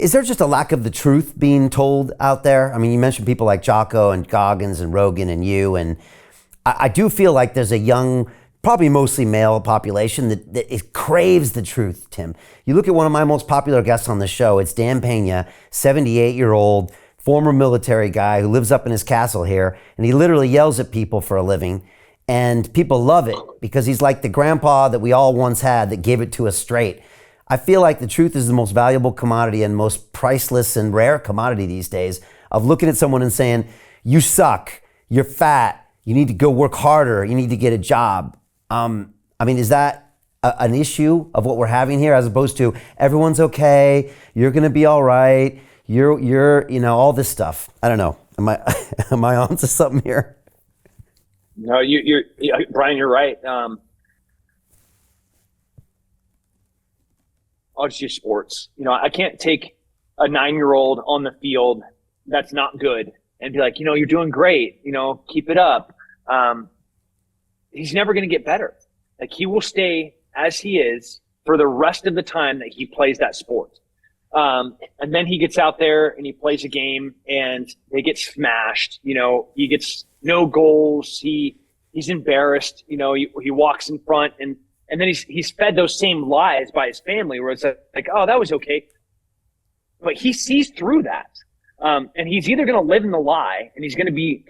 Is there just a lack of the truth being told out there? I mean, you mentioned people like Jocko and Goggins and Rogan and you, and I do feel like there's a young, probably mostly male population that it craves the truth, Tim. You look at one of my most popular guests on the show, it's Dan Pena, 78-year-old, former military guy who lives up in his castle here, and he literally yells at people for a living, and people love it because he's like the grandpa that we all once had that gave it to us straight. I feel like the truth is the most valuable commodity and most priceless and rare commodity these days, of looking at someone and saying, you suck, you're fat, you need to go work harder, you need to get a job. I mean, is that an issue of what we're having here, as opposed to everyone's okay, you're gonna be all right, you're all this stuff? I don't know. Am I onto something here? No, you're Brian, you're right. I'll just use sports. I can't take a 9-year-old on the field that's not good and be like, you're doing great, keep it up. He's never going to get better. Like, he will stay as he is for the rest of the time that he plays that sport. And then he gets out there and he plays a game and they get smashed. He gets no goals. He's embarrassed. He walks in front and then he's fed those same lies by his family, where it's like, oh, that was okay. But he sees through that. And he's either going to live in the lie and he's going to be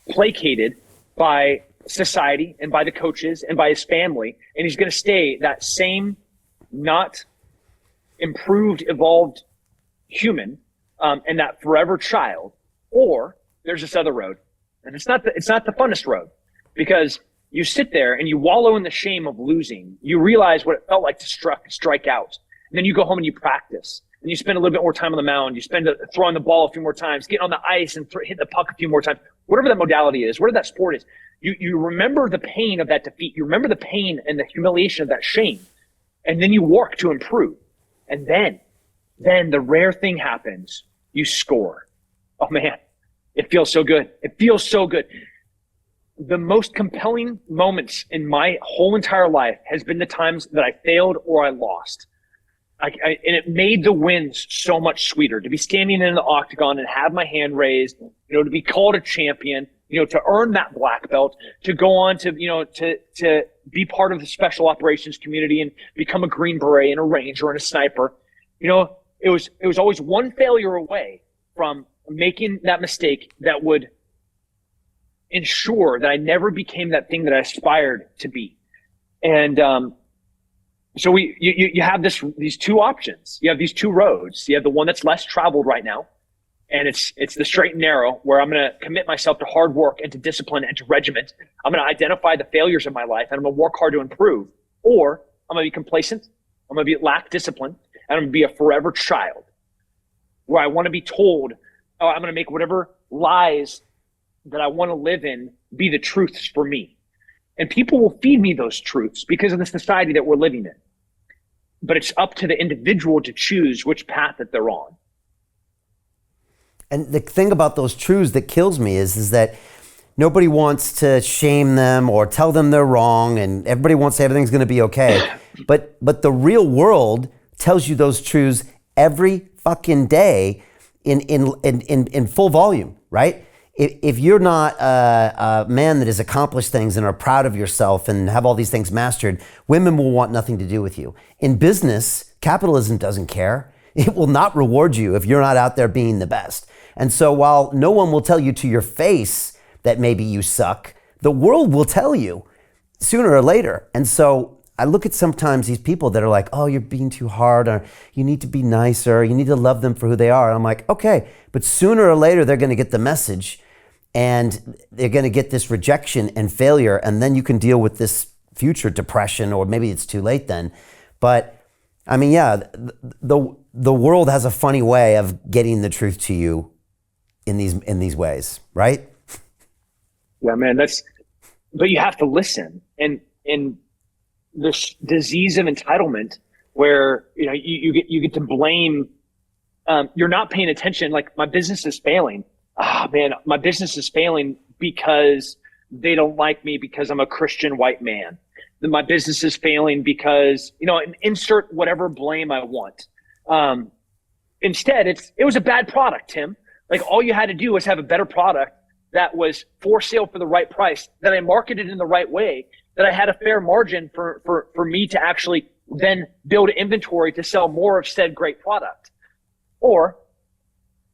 placated by society and by the coaches and by his family. And he's going to stay that same, not improved, evolved human, and that forever child. Or there's this other road. And it's not the funnest road, because you sit there and you wallow in the shame of losing. You realize what it felt like to strike out. And then you go home and you practice. And you spend a little bit more time on the mound. You spend throwing the ball a few more times, getting on the ice and hitting the puck a few more times. Whatever that modality is, whatever that sport is, you remember the pain of that defeat. You remember the pain and the humiliation of that shame. And then you work to improve. And then the rare thing happens. You score. Oh, man, it feels so good. It feels so good. The most compelling moments in my whole entire life has been the times that I failed or I lost. And it made the wins so much sweeter. To be standing in the octagon and have my hand raised, to be called a champion, to earn that black belt, to go on to, to be part of the special operations community and become a Green Beret and a Ranger and a sniper. It was always one failure away from making that mistake that would ensure that I never became that thing that I aspired to be. And so you have these two options. You have these two roads. You have the one that's less traveled right now, and it's the straight and narrow, where I'm going to commit myself to hard work and to discipline and to regiment. I'm going to identify the failures of my life, and I'm going to work hard to improve. Or I'm going to be complacent. I'm going to lack discipline, and I'm going to be a forever child, where I want to be told, oh, I'm going to make whatever lies that I want to live in be the truths for me. And people will feed me those truths because of the society that we're living in. But it's up to the individual to choose which path that they're on. And the thing about those truths that kills me is that nobody wants to shame them or tell them they're wrong, and everybody wants to say everything's going to be okay. But the real world tells you those truths every fucking day in full volume, right? If you're not a man that has accomplished things and are proud of yourself and have all these things mastered, women will want nothing to do with you. In business, capitalism doesn't care. It will not reward you if you're not out there being the best. And so while no one will tell you to your face that maybe you suck, the world will tell you sooner or later. And so I look at sometimes these people that are like, oh, you're being too hard, or you need to be nicer, you need to love them for who they are. And I'm like, okay, but sooner or later they're going to get the message, and they're going to get this rejection and failure, and then you can deal with this future depression, or maybe it's too late then. But I mean, yeah, the world has a funny way of getting the truth to you in these ways, right? Yeah, man, but you have to listen. And this disease of entitlement, where you get to blame. You're not paying attention. Like, my business is failing. Man, my business is failing because they don't like me because I'm a Christian white man. Then my business is failing because, insert whatever blame I want. Instead, it was a bad product, Tim. Like, all you had to do was have a better product that was for sale for the right price, that I marketed in the right way, that I had a fair margin for me to actually then build inventory to sell more of said great product. Or,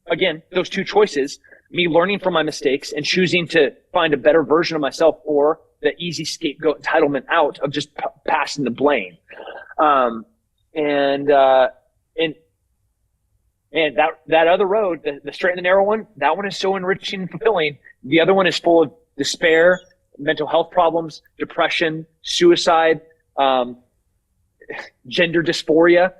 again, those two choices, me learning from my mistakes and choosing to find a better version of myself, or the easy scapegoat entitlement out of just passing the blame. And that other road, the straight and the narrow one, that one is so enriching and fulfilling. The other one is full of despair, mental health problems, depression, suicide, gender dysphoria.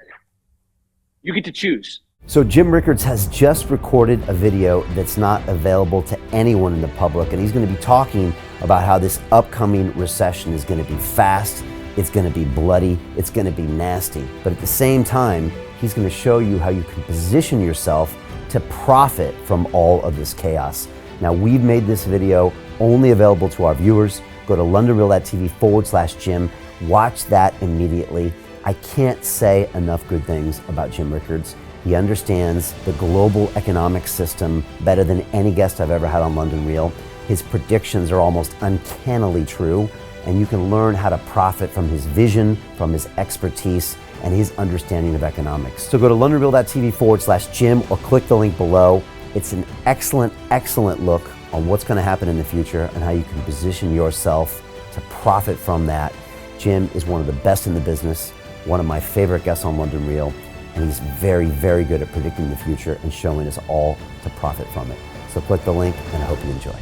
You get to choose. So Jim Rickards has just recorded a video that's not available to anyone in the public, and he's going to be talking about how this upcoming recession is going to be fast, it's going to be bloody, it's going to be nasty. But at the same time, he's going to show you how you can position yourself to profit from all of this chaos. Now, we've made this video only available to our viewers. Go to londonreal.tv/Jim. Watch that immediately. I can't say enough good things about Jim Rickards. He understands the global economic system better than any guest I've ever had on London Real. His predictions are almost uncannily true, and you can learn how to profit from his vision, from his expertise, and his understanding of economics. So go to londonreal.tv/Jim or click the link below. It's an excellent, excellent look on what's going to happen in the future and how you can position yourself to profit from that. Jim is one of the best in the business, one of my favorite guests on London Real, and he's very, very good at predicting the future and showing us all to profit from it. So click the link, and I hope you enjoy.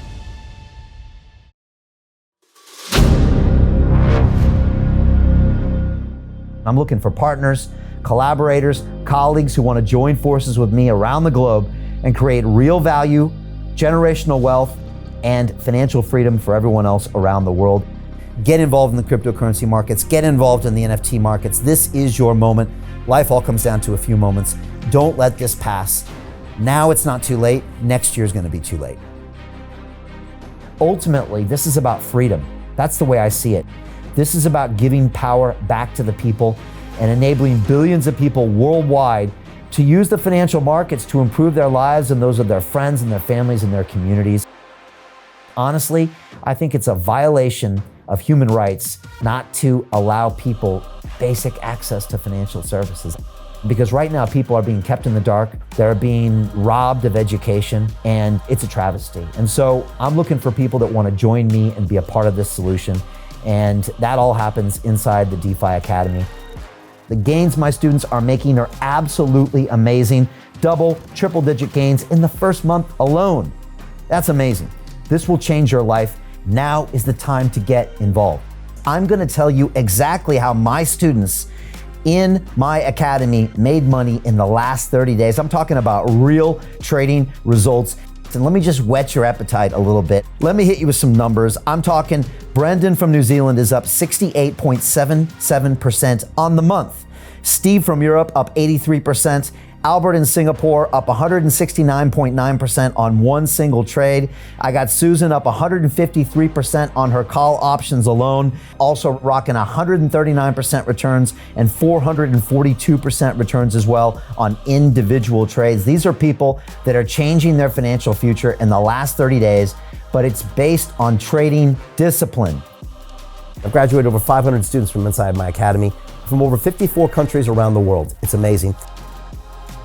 I'm looking for partners, collaborators, colleagues who want to join forces with me around the globe and create real value, generational wealth, and financial freedom for everyone else around the world. Get involved in the cryptocurrency markets, get involved in the NFT markets. This is your moment. Life all comes down to a few moments. Don't let this pass. Now it's not too late. Next year is going to be too late. Ultimately, this is about freedom. That's the way I see it. This is about giving power back to the people and enabling billions of people worldwide to use the financial markets to improve their lives and those of their friends and their families and their communities. Honestly, I think it's a violation of human rights not to allow people basic access to financial services. Because right now people are being kept in the dark, they're being robbed of education, and it's a travesty. And so I'm looking for people that want to join me and be a part of this solution. And that all happens inside the DeFi Academy. The gains my students are making are absolutely amazing. Double, triple digit gains in the first month alone. That's amazing. This will change your life. Now is the time to get involved. I'm going to tell you exactly how my students in my academy made money in the last 30 days. I'm talking about real trading results. And let me just whet your appetite a little bit. Let me hit you with some numbers. I'm talking Brendan from New Zealand is up 68.77% on the month. Steve from Europe up 83%. Albert in Singapore up 169.9% on one single trade. I got Susan up 153% on her call options alone, also rocking 139% returns and 442% returns as well on individual trades. These are people that are changing their financial future in the last 30 days, but it's based on trading discipline. I've graduated over 500 students from inside my academy from over 54 countries around the world. It's amazing.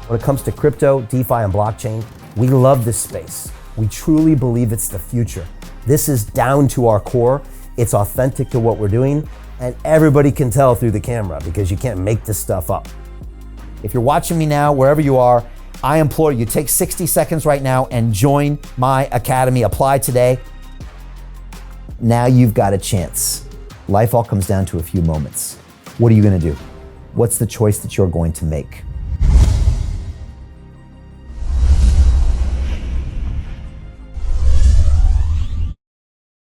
When it comes to crypto, DeFi, and blockchain, we love this space. We truly believe it's the future. This is down to our core. It's authentic to what we're doing, and everybody can tell through the camera because you can't make this stuff up. If you're watching me now, wherever you are, I implore you, take 60 seconds right now and join my academy. Apply today. Now you've got a chance. Life all comes down to a few moments. What are you going to do? What's the choice that you're going to make?